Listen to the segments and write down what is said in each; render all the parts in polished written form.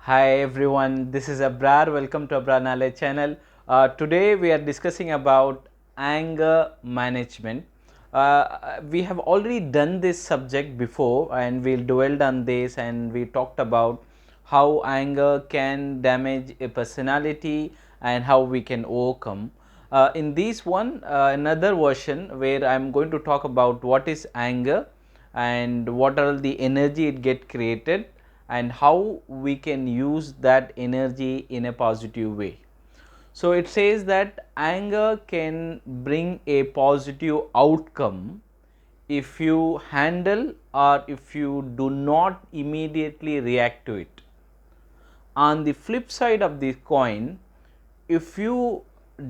Hi everyone, this is Abrar. Welcome to Abrar Knowledge channel. Today we are discussing about anger management. We have already done this subject before and we dwelled on this and we talked about how anger can damage a personality and how we can overcome. In this one, another version where I am going to talk about what is anger and what are the energy it get created and how we can use that energy in a positive way. So it says that anger can bring a positive outcome if you handle or if you do not immediately react to it. On the flip side of the coin, if you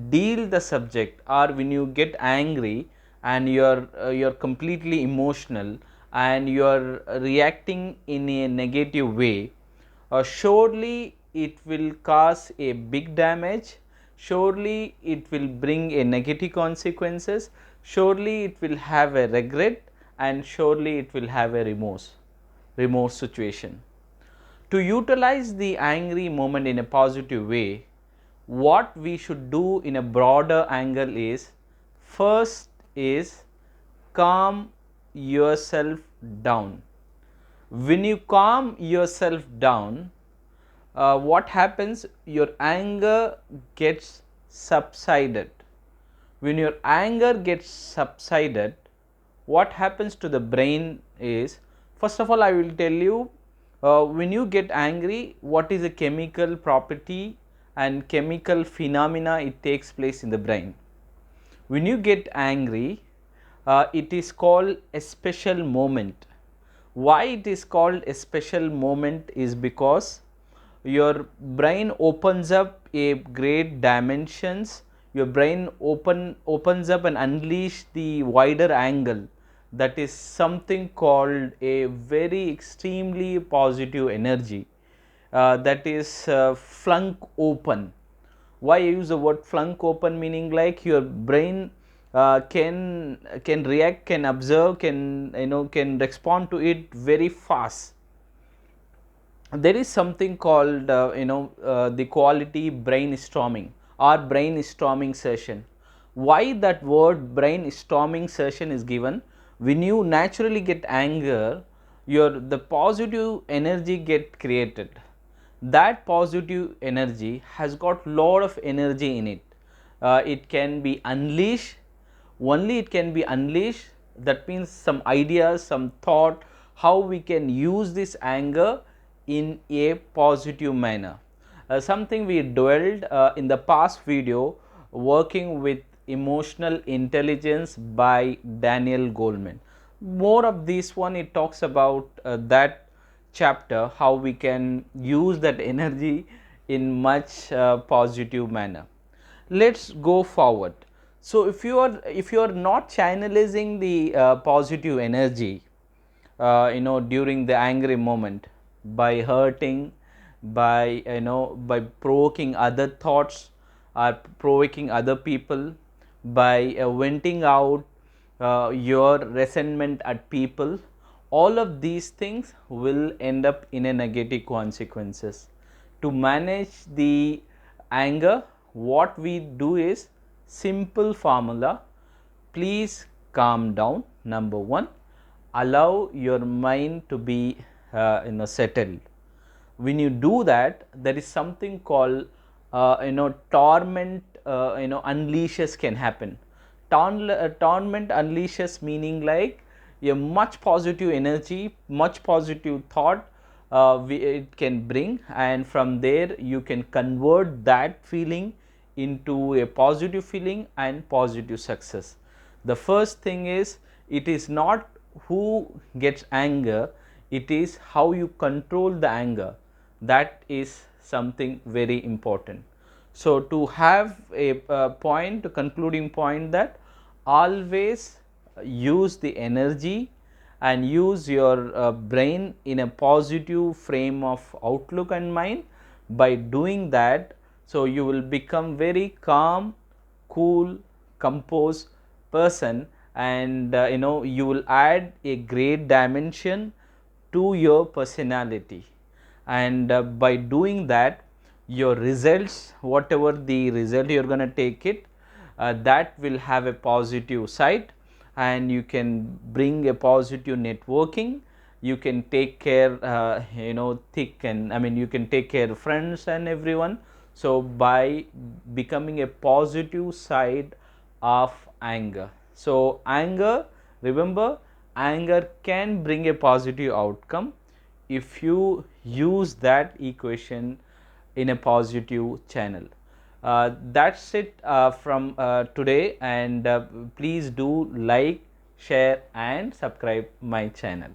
deal the subject or when you get angry and you're completely emotional and you're reacting in a negative way, surely it will cause a big damage, surely it will bring a negative consequences, surely it will have a regret, and surely it will have a remorse situation. To utilize the angry moment in a positive way, what we should do in a broader angle is, first is calm yourself down. When you calm yourself down, what happens? Your anger gets subsided. When your anger gets subsided, what happens to the brain is, first of all I will tell you, when you get angry, what is a chemical property and chemical phenomena it takes place in the brain. When you get angry, it is called a special moment. Why it is called a special moment is because your brain opens up a great dimensions, your brain opens up and unleash the wider angle, that is something called a very extremely positive energy, that is flunk open. Why I use the word flunk open? Meaning like your brain can react, can observe, can respond to it very fast. There is something called the quality brainstorming or brainstorming session. Why that word brainstorming session is given? When you naturally get anger, your the positive energy get created. That positive energy has got lot of energy in it. It can be unleashed, only it can be unleashed. That means some ideas, some thought, how we can use this anger in a positive manner. Something we dwelled in the past video, working with emotional intelligence by Daniel Goleman. More of this one, it talks about that chapter, how we can use that energy in much positive manner. Let's go forward. So if you are not channelizing the positive energy, during the angry moment, by hurting, by by provoking other thoughts or provoking other people, by venting out your resentment at people, all of these things will end up in a negative consequences. To manage the anger, what we do is simple formula. Please calm down. Number one, allow your mind to be settled. When you do that, there is something called torment unleashes can happen. Torment unleashes meaning like a much positive energy, much positive thought it can bring, and from there you can convert that feeling into a positive feeling and positive success. The first thing is, it is not who gets anger, it is how you control the anger. That is something very important. So to have a point, a concluding point, that always use the energy and use your brain in a positive frame of outlook and mind. By doing that, so you will become very calm, cool, composed person, and you will add a great dimension to your personality. and by doing that, your results, whatever the result you are going to take it, that will have a positive side, and you can bring a positive networking. You can take care, thick and, I mean, you can take care of friends and everyone. So by becoming a positive side of anger, so anger, remember, anger can bring a positive outcome if you use that equation in a positive channel. That's it from today, and please do like, share and subscribe my channel.